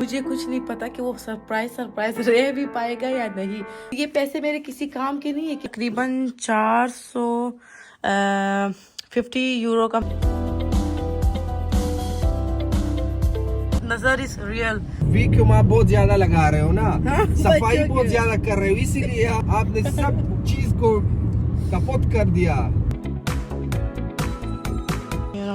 मुझे कुछ नहीं पता कि वो सरप्राइज रह भी पाएगा या नहीं। ये पैसे मेरे किसी काम के नहीं है। तकरीबन 450 यूरो का नजर इज रियल। वी क्यों आप बहुत ज्यादा लगा रहे हो ना, सफाई बच्चों बहुत के। ज्यादा कर रहे हो, इसीलिए आपने सब चीज को कपट कर दिया।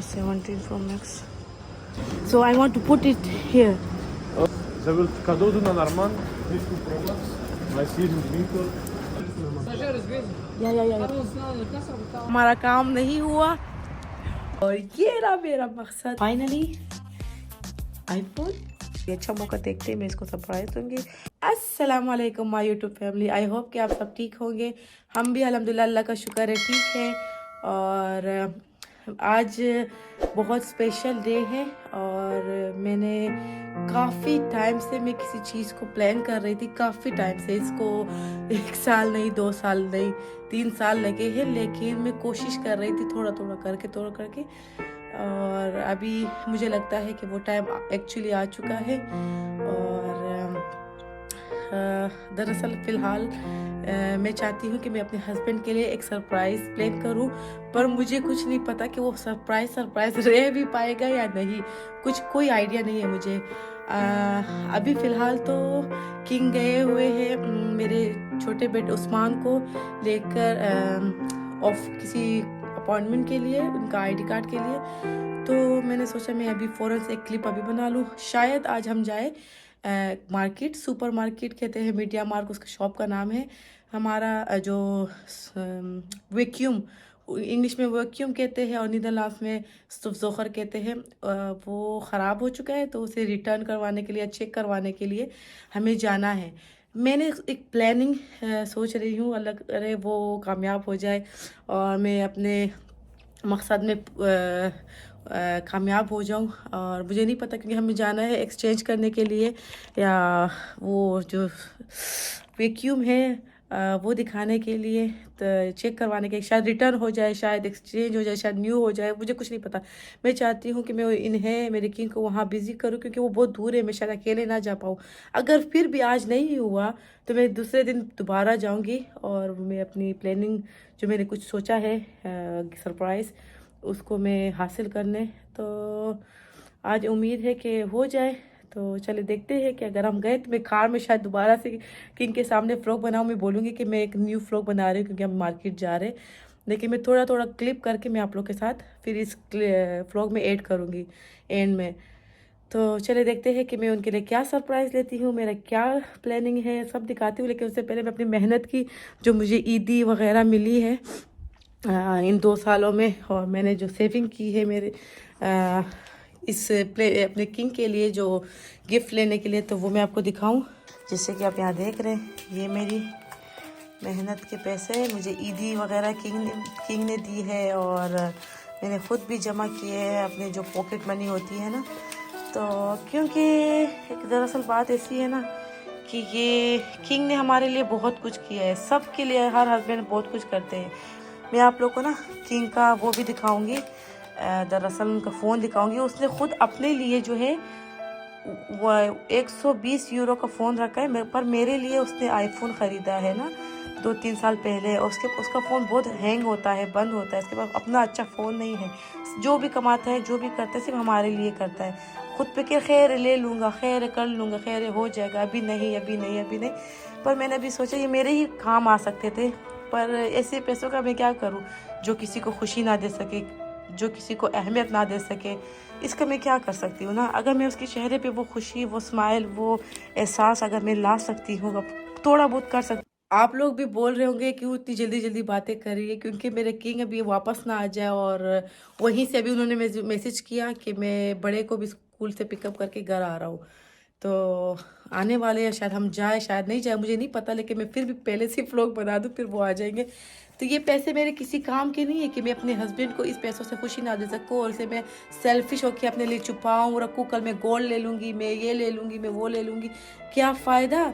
17 Pro Max. So I want to put it here. Ze wil cadeau doen aan haar man, heeft een Pro Max. Hij is hier in de winkel. या हमारा काम नहीं हुआ और ये रहा मेरा मकसद। Finally iPhone. ये अच्छा मौका देखते हैं, मैं इसको सरप्राइज दूंगी। अस्सलाम वालेकुम my YouTube family. I hope कि आप सब ठीक होंगे। हम भी अल्हम्दुलिल्लाह अल्लाह का शुक्र है ठीक है। और आज बहुत स्पेशल डे है और मैंने काफ़ी टाइम से मैं किसी चीज़ को प्लान कर रही थी, काफ़ी टाइम से। इसको 1 साल नहीं, 2 साल नहीं, 3 साल लगे हैं, लेकिन मैं कोशिश कर रही थी थोड़ा थोड़ा करके। और अभी मुझे लगता है कि वो टाइम एक्चुअली आ चुका है। और दरअसल फ़िलहाल मैं चाहती हूँ कि मैं अपने हस्बैंड के लिए एक सरप्राइज़ प्लान करूँ, पर मुझे कुछ नहीं पता कि वो सरप्राइज़ रह भी पाएगा या नहीं। कोई आइडिया नहीं है मुझे। अभी फ़िलहाल तो किंग गए हुए हैं मेरे छोटे बेटे उस्मान को लेकर किसी अपॉइंटमेंट के लिए, उनका आईडी कार्ड के लिए। तो मैंने सोचा मैं अभी फ़ौरन से एक क्लिप अभी बना लूँ। शायद आज हम जाए मार्केट, सुपर मार्केट कहते हैं, मीडिया मार्क उसका शॉप का नाम है। हमारा जो वैक्यूम, इंग्लिश में वैक्यूम कहते हैं और नीदरलैंड्स में स्टुफज़ोखर कहते हैं, वो ख़राब हो चुका है, तो उसे रिटर्न करवाने के लिए, चेक करवाने के लिए हमें जाना है। मैंने एक प्लानिंग सोच रही हूँ, अल्लाह करे वो कामयाब हो जाए और मैं अपने मकसद में कामयाब हो जाऊं। और मुझे नहीं पता क्योंकि हमें जाना है एक्सचेंज करने के लिए, या वो जो वैक्यूम है वो दिखाने के लिए, तो चेक करवाने के, शायद रिटर्न हो जाए, शायद एक्सचेंज हो जाए, शायद न्यू हो जाए, मुझे कुछ नहीं पता। मैं चाहती हूँ कि मैं मेरे किंग को वहाँ बिज़ी करूँ क्योंकि वो बहुत दूर है, मैं शायद अकेले ना जा पाऊँ। अगर फिर भी आज नहीं हुआ तो मैं दूसरे दिन दोबारा जाऊँगी और मैं अपनी प्लानिंग जो मैंने कुछ सोचा है सरप्राइज़, उसको मैं हासिल करने। तो आज उम्मीद है कि हो जाए। तो चले देखते हैं कि अगर हम गए तो मैं कार में शायद दोबारा से किंग के सामने फ्लॉग बनाऊँ। मैं बोलूँगी कि मैं एक न्यू फ्लॉग बना रही हूँ क्योंकि हम मार्केट जा रहे हैं, लेकिन मैं थोड़ा थोड़ा क्लिप करके मैं आप लोग के साथ फिर इस फ्लॉग में ऐड करूँगी एंड में। तो चले देखते हैं कि मैं उनके लिए क्या सरप्राइज़ लेती हूँ, मेरा क्या प्लानिंग है, सब दिखाती हूँ। लेकिन उससे पहले मैं अपनी मेहनत की जो मुझे ईदी वगैरह मिली है इन 2 सालों में, और मैंने जो सेविंग की है मेरे अपने किंग के लिए जो गिफ्ट लेने के लिए, तो वो मैं आपको दिखाऊं। जैसे कि आप यहाँ देख रहे हैं, ये मेरी मेहनत के पैसे हैं, मुझे ईदी वगैरह किंग ने दी है और मैंने ख़ुद भी जमा किए हैं, अपने जो पॉकेट मनी होती है ना। तो क्योंकि एक दरअसल बात ऐसी है ना कि ये किंग ने हमारे लिए बहुत कुछ किया है, सब के लिए, हर हस्बैंड बहुत कुछ करते हैं। मैं आप लोग को ना किंग का वो भी दिखाऊंगी, दरअसल उनका फ़ोन दिखाऊंगी। उसने ख़ुद अपने लिए जो है वो 120 यूरो का फ़ोन रखा है, पर मेरे लिए उसने आईफोन ख़रीदा है ना 2-3 साल पहले। और उसका फ़ोन बहुत हैंग होता है, बंद होता है, उसके पास अपना अच्छा फ़ोन नहीं है। जो भी कमाता है, जो भी करता है, सिर्फ हमारे लिए करता है। खुद पे कि खैर ले लूँगा, खैर कर लूँगा, खैर हो जाएगा, अभी नहीं। पर मैंने अभी सोचा ये मेरे ही काम आ सकते थे, पर ऐसे पैसों का मैं क्या करूं जो किसी को खुशी ना दे सके, जो किसी को अहमियत ना दे सके। इसका मैं क्या कर सकती हूँ ना। अगर मैं उसके चेहरे पे वो खुशी, वो स्माइल, वो एहसास अगर मैं ला सकती हूँ, थोड़ा बहुत कर सकती। आप लोग भी बोल रहे होंगे क्यों इतनी जल्दी जल्दी बातें कर रही है, क्योंकि मेरे किंग अभी वापस ना आ जाए। और वहीं से अभी उन्होंने मैसेज किया कि मैं बड़े को भी स्कूल से पिकअप करके घर आ रहा हूँ, तो आने वाले, या शायद हम जाए, शायद नहीं जाए, मुझे नहीं पता। लेकिन मैं फिर भी पहले से व्लॉग बना दूँ, फिर वो आ जाएंगे। तो ये पैसे मेरे किसी काम के नहीं है कि मैं अपने हस्बैंड को इस पैसों से खुशी ना दे सकूँ और इसे मैं सेल्फिश होकर अपने लिए छुपाऊँ, रखूँ, कल मैं गोल्ड ले लूँगी, मैं ये ले लूँगी, मैं वो ले लूँगी। क्या फ़ायदा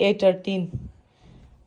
A13.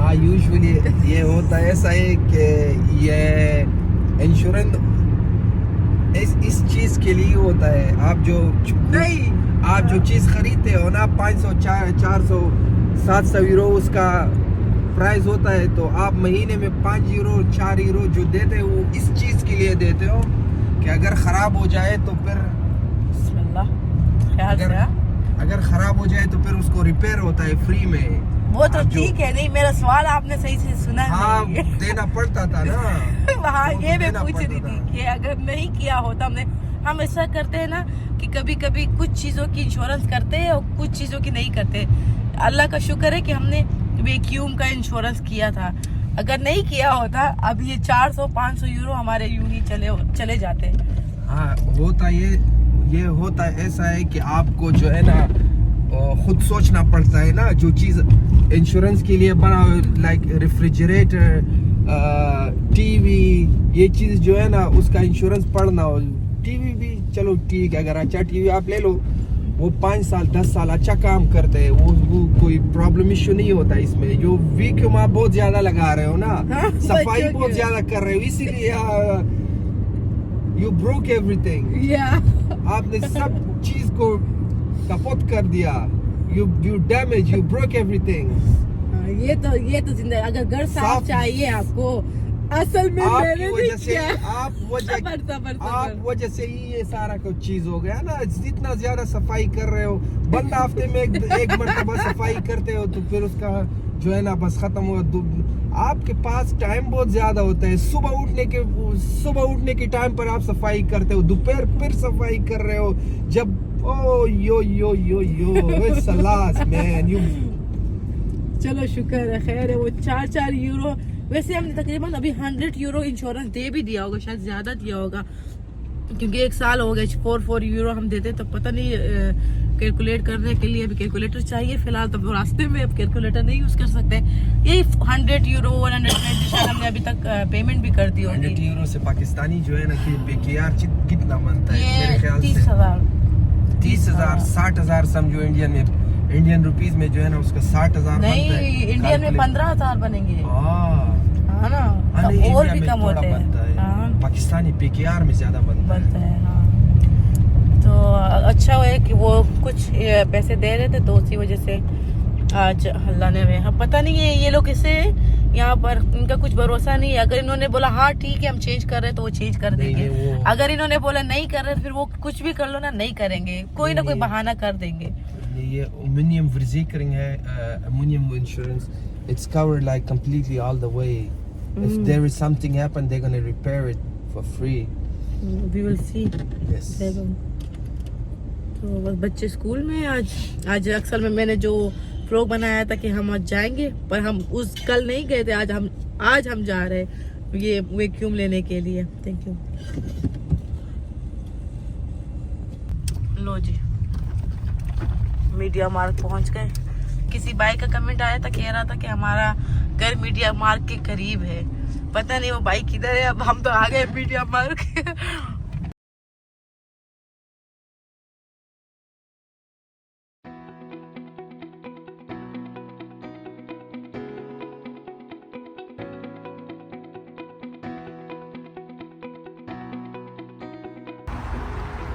हाँ यूजुअली ये होता है ऐसा है कि ये इंश्योरेंस इस चीज के लिए होता है आप जो चीज खरीदते हो ना 500 400 700 यूरो उसका प्राइस होता है तो आप महीने में 5 यूरो 4 यूरो जो देते हो वो इस चीज के लिए देते हो कि अगर खराब हो जाए तो फिर अगर खराब हो जाए तो फिर उसको रिपेयर होता है फ्री में वो तो ठीक है नहीं मेरा सवाल आपने सही से सुना हाँ नहीं देना पड़ता था ना हाँ वो ये मैं देना पूछ रही पड़ता थी था। कि अगर नहीं किया होता हम ऐसा करते हैं ना कि कभी कभी कुछ चीज़ों की इंश्योरेंस करते हैं और कुछ चीज़ों की नहीं करते। अल्लाह का शुक्र है कि हमने वैक्यूम का इंश्योरेंस किया था, अगर नहीं किया होता अब ये 400-500 यूरो हमारे यूं ही चले जाते। हाँ होता ये होता ऐसा है कि आपको जो है ना खुद सोचना पड़ता है ना जो चीज़ इंश्योरेंस के लिए बना लाइक रेफ्रिजरेटर टीवी ये चीज़ जो है ना उसका इंश्योरेंस पड़ना हो। टीवी भी चलो ठीक है अगर अच्छा टीवी आप ले लो वो 5 साल 10 साल अच्छा काम करते हैं वो कोई प्रॉब्लम इश्यू नहीं होता इसमें। जो वैक्यूम आप बहुत ज्यादा लगा रहे हो ना सफाई बहुत ज्यादा कर रहे हो इसीलिए यू ब्रोक एवरीथिंग आपने सब चीज को कपोत कर दिया you damage you broke everything. ये तो जिंदगी अगर घर साफ चाहिए आपको असल में मैंने नहीं किया। आप वजह से ही ये सारा कुछ चीज हो गया ना। जितना ज्यादा सफाई कर रहे हो बंदा हफ्ते में एक मरतबा सफाई करते हो तो फिर उसका जो है ना बस खत्म हो। आपके पास टाइम बहुत ज्यादा होता है सुबह उठने के टाइम पर आप सफाई करते हो दोपहर फिर सफाई कर रहे हो जब यो it's the last man you चलो शुक्र है खैर है वो 4 यूरो वैसे हमने तकरीबन अभी 100 यूरो इंश्योरेंस दे भी दिया होगा शायद ज्यादा दिया होगा क्योंकि 1 साल हो गया 4 यूरो हम देते तो पता नहीं कैलकुलेट करने के लिए अभी कैलकुलेटर चाहिए फिलहाल तो रास्ते में अब कैलकुलेटर नहीं यूज कर सकते। यही 100 यूरो 120 शायद हमने अभी तक पेमेंट भी कर दी होगी। 100 यूरो से पाकिस्तानी जो है ना कि बेकार कितना बनता है मेरे ख्याल से 30,000 60,000 समझो इंडियन रुपीस में जो है ना उसका 60,000 नहीं इंडियन में 15,000 बनेंगे हाँ ना और भी कम होते हैं पाकिस्तानी पीकेआर में ज्यादा बनता है हाँ। तो अच्छा है कि वो कुछ पैसे दे रहे थे तो उसी वजह से आज अल्लाह ने पता नहीं है ये लोग इसे यहाँ पर इनका कुछ भरोसा नहीं है। अगर इन्होंने बोला हाँ ठीक है हम चेंज कर रहे हैं तो वो चेंज कर देंगे अगर इन्होंने बोला नहीं कर रहे तो फिर वो कुछ भी कर लो ना नहीं करेंगे कोई ना कोई बहाना कर देंगे। ये अल्मुनियम verzekering है aluminium insurance it's covered like completely all the way if there is something happen they're going to repair it for free we will see yes तो बस बच्चे स्कूल में आज अक्सर में मैंने जो फ्लॉग बनाया था कि हम आज जाएंगे पर हम कल नहीं गए थे आज हम जा रहे हैं ये वैक्यूम लेने के लिए। Thank you. लो जी मीडिया मार्ग पहुंच गए। किसी भाई का कमेंट आया था कह रहा था कि हमारा घर मीडिया मार्ग के करीब है पता नहीं वो भाई किधर है अब हम तो आ गए मीडिया मार्ग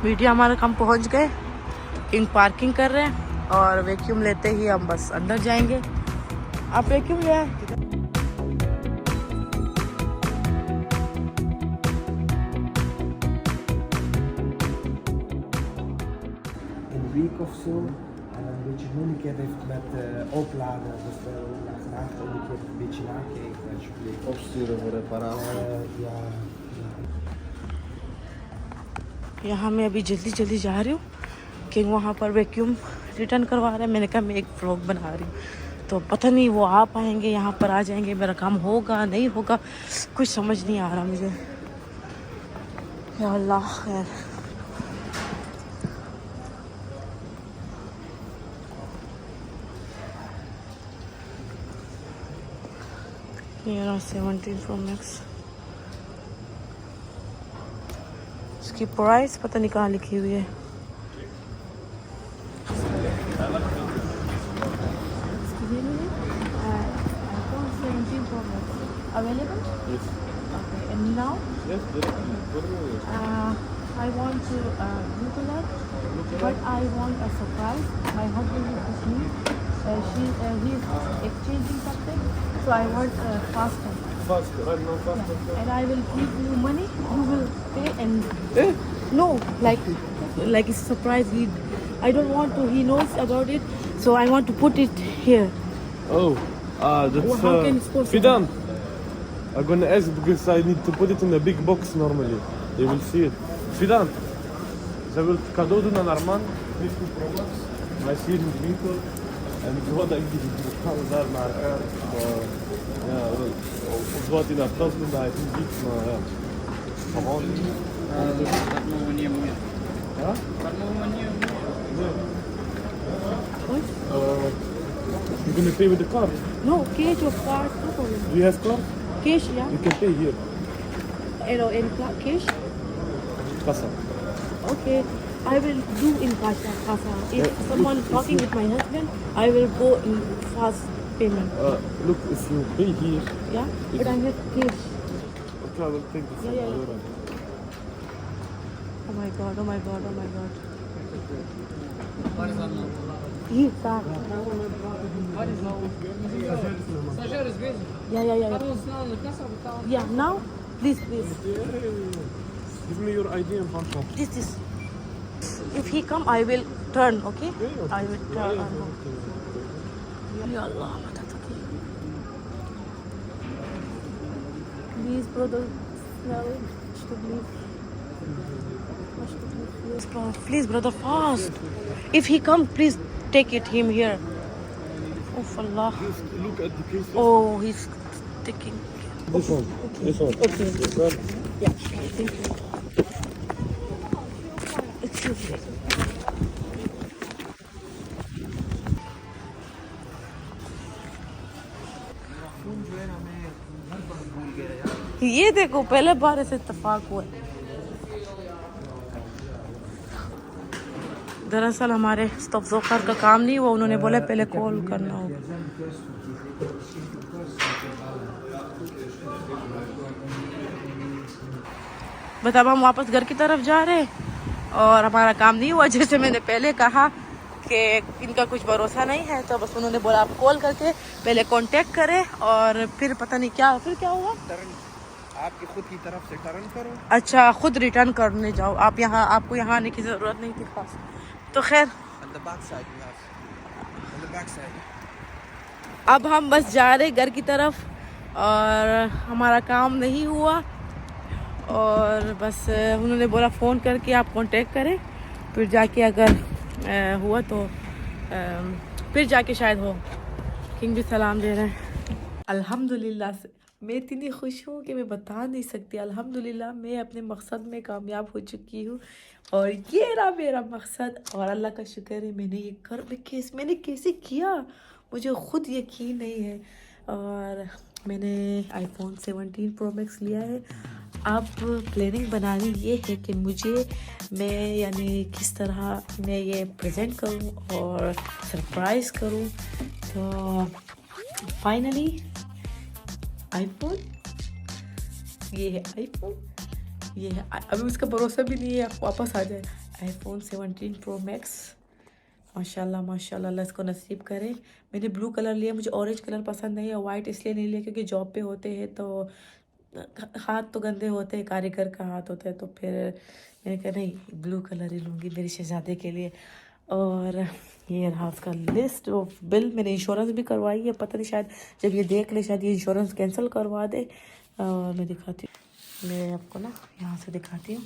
मीडिया मार्ग हम पहुंच गए किंग पार्किंग कर रहे हैं और वैक्यूम लेते ही हम बस अंदर जाएंगे। आप वैक्यूम ले आए een week of zo en een beetje moeilijkheid heeft met opladen dus we willen graag een beetje nakijken alsjeblieft Opsturen voor reparatie. ja यहाँ मैं अभी जल्दी जा रही हूँ कि वहाँ पर वैक्यूम रिटर्न करवा रहे हैं। मैंने कहा मैं एक व्लॉग बना रही हूँ तो पता नहीं वो आ पाएंगे यहाँ पर आ जाएंगे मेरा काम होगा नहीं होगा कुछ समझ नहीं आ रहा मुझे। या अल्लाह खैर ये 17 Pro Max इसकी प्राइस पता नहीं कहाँ लिखी हुई है। available? Yes. Okay, and now Yes, directly. I want to blue color, but I want a surprise. My husband is with me. He's exchanging something, so I want faster. Fast, right now, fast. Yeah. And I will give you money. You will pay and no, like it's a surprise. I don't want to. He knows about it, so I want to put it here. Oh, that's How can it's possible? Fidan. I'm gonna ask because I need to put it in a big box normally. They will see it. Fidan, ze wil cadeau doen aan haar man. Niet goed Pro Max. Hij is hier in de winkel. En ik wil dat ik die gaan daar naar haar. Ja, of wat hij naar thuis doen, dat hij het niet ziet. Maar ja, gewoon niet. Ja? What? You're gonna pay with the card. No, cash or card, no problem. Do you have card? Cash, yeah. You can pay here. And cash. Kassa. Okay, I will do in Casa. If someone is talking with my husband, I will go in fast payment. Look, if you pay here, Yeah, but I have cash. okay, I will take this. Yeah. Oh my god, oh my god, oh my god. Here, sir. Yeah. Yeah, now, please. Give me your ID and passport. This. If he come, I will turn, okay? I will turn. Ya Allah, madad okay. Please, brother. Please, brother, fast. If he come, please take him here. Oh, Allah. Look at the case. Oh, he's taking. This one. This one. Okay. This one. Yeah, thank you. Excuse me. ये देखो पहले बार ऐसे इत्तेफाक हुआ है। दरअसल हमारे तफज़ोकर का काम नहीं हुआ, उन्होंने बोला पहले कॉल करना होगा। बस अब हम वापस घर की तरफ जा रहे हैं और हमारा काम नहीं हुआ। जैसे मैंने पहले कहा कि इनका कुछ भरोसा नहीं है, तो बस उन्होंने बोला आप कॉल करके पहले कांटेक्ट करें और फिर पता नहीं क्या हुआ। आपकी खुद की तरफ से टर्न करो। अच्छा, खुद रिटर्न करने जाओ आप। यहाँ आपको यहाँ आने की ज़रूरत नहीं थी खास। तो खैर अब हम बस जा रहे घर की तरफ और हमारा काम नहीं हुआ और बस उन्होंने बोला फ़ोन करके आप कांटेक्ट करें, फिर जाके अगर हुआ तो फिर जाके शायद हो। किंग भी सलाम दे रहे हैं। अल्हम्दुलिल्लाह से मैं इतनी खुश हूँ कि मैं बता नहीं सकती। अल्हम्दुलिल्लाह मैं अपने मकसद में कामयाब हो चुकी हूँ और ये रहा मेरा मकसद। और अल्लाह का शुक्र है मैंने कैसे किया, मुझे ख़ुद यकीन नहीं है। और मैंने iPhone 17 Pro Max लिया है। अब प्लानिंग बनानी ये है कि मैं यानी किस तरह मैं ये प्रेजेंट करूँ और सरप्राइज़ करूँ। तो फाइनली आईफोन, ये है आईफोन, ये है। अभी उसका भरोसा भी नहीं है वापस आ जाए। iPhone 17 Pro Max माशाल्लाह माशाल्लाह, अल्लाह इसको नसीब करे। मैंने ब्लू कलर लिया, मुझे ऑरेंज कलर पसंद नहीं है। वाइट इसलिए नहीं लिया क्योंकि जॉब पे होते हैं तो हाथ तो गंदे होते हैं, कारीगर का हाथ होता है, तो फिर मैंने कहा नहीं ब्लू कलर ही लूँगी मेरी शहजादे के लिए। और ये रहा उसका लिस्ट ऑफ बिल। मैंने इंश्योरेंस भी करवाई है, पता नहीं शायद जब ये देख ले शायद ये इंश्योरेंस कैंसिल करवा दे। और मैं दिखाती हूँ, मैं आपको ना यहाँ से दिखाती हूँ।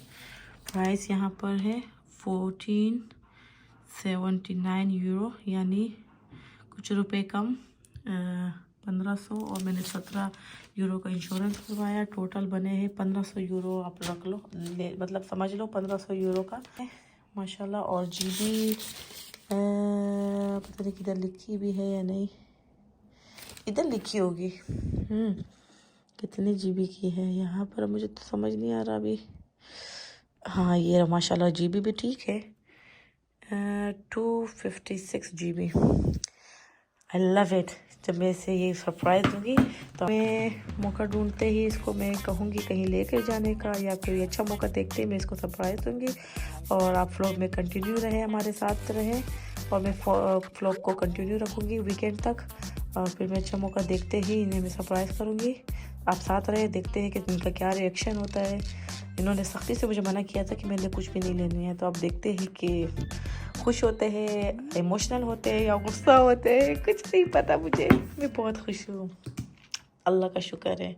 प्राइस यहाँ पर है 1479 यूरो, यानी कुछ रुपए कम 1500, और मैंने 17 यूरो का इंश्योरेंस करवाया। टोटल बने हैं 1500 यूरो, आप रख लो, मतलब समझ लो 1500 यूरो का माशाल्लाह। और जीबी पता नहीं किधर लिखी भी है या नहीं, इधर लिखी होगी कितने जीबी की है यहाँ पर, मुझे तो समझ नहीं आ रहा अभी। हाँ ये माशाल्लाह जीबी भी ठीक है, 256 GB। I love it. जब मैं इसे ये सरप्राइज़ दूंगी तो मैं मौका ढूंढते ही इसको मैं कहूँगी कहीं लेकर जाने का, या फिर ये अच्छा मौका देखते ही मैं इसको सरप्राइज़ दूंगी। और आप व्लॉग में कंटिन्यू रहें, हमारे साथ रहें, और मैं व्लॉग को कंटिन्यू रखूँगी वीकेंड तक। और फिर मैं अच्छा मौका देखते ही इन्हें मैं सरप्राइज़ करूँगी। आप साथ रहे, देखते हैं कि इनका क्या रिएक्शन होता है। इन्होंने सख्ती से मुझे मना किया था कि मैंने कुछ भी नहीं लेनी है, तो आप देखते ही कि खुश होते हैं, इमोशनल होते हैं या गुस्सा होते हैं, कुछ नहीं पता मुझे। मैं बहुत खुश हूँ, अल्लाह का शुक्र है।